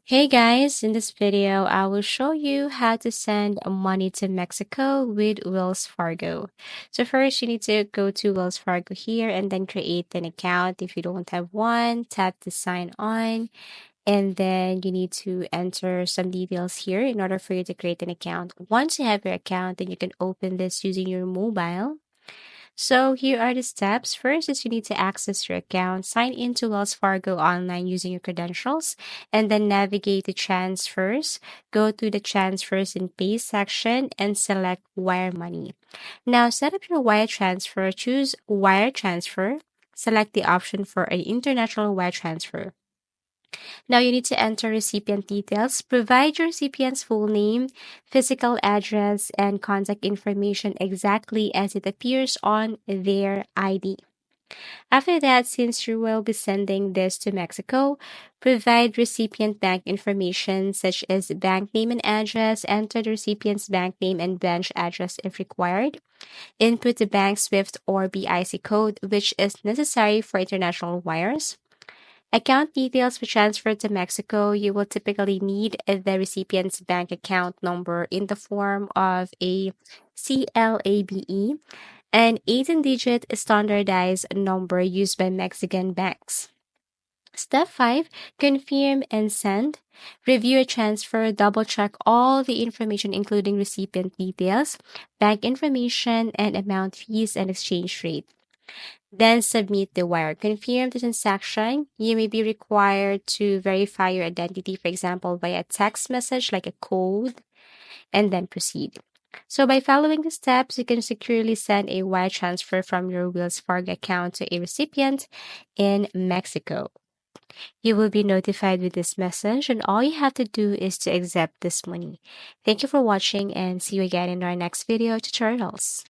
Hey guys, in this video, I will show you how to send money to Mexico with Wells Fargo. So first, you need to go to Wells Fargo here and then create an account. If you don't have one, tap the sign on and then you need to enter some details here in order for you to create an account. Once you have your account, then you can open this using your mobile. So here are the steps. First is you need to access your account, sign into Wells Fargo online using your credentials, and then navigate to transfers. Go to the transfers and pay section and select wire money. Now set up your wire transfer, choose wire transfer, select the option for an international wire transfer. Now you need to enter recipient details. Provide your recipient's full name, physical address, and contact information exactly as it appears on their ID. After that, since you will be sending this to Mexico, provide recipient bank information such as bank name and address. Enter the recipient's bank name and branch address if required. Input the bank SWIFT or BIC code, which is necessary for international wires. Account details for transfer to Mexico. You will typically need the recipient's bank account number in the form of a CLABE, an 18-digit standardized number used by Mexican banks. Step 5, confirm and send. Review a transfer, double check all the information, including recipient details, bank information, and amount, fees, and exchange rate. Then submit the wire. Confirm the transaction. You may be required to verify your identity, for example, via text message like a code, and then proceed. So by following the steps, you can securely send a wire transfer from your Wells Fargo account to a recipient in Mexico. You will be notified with this message, and all you have to do is to accept this money. Thank you for watching, and see you again in our next video tutorials.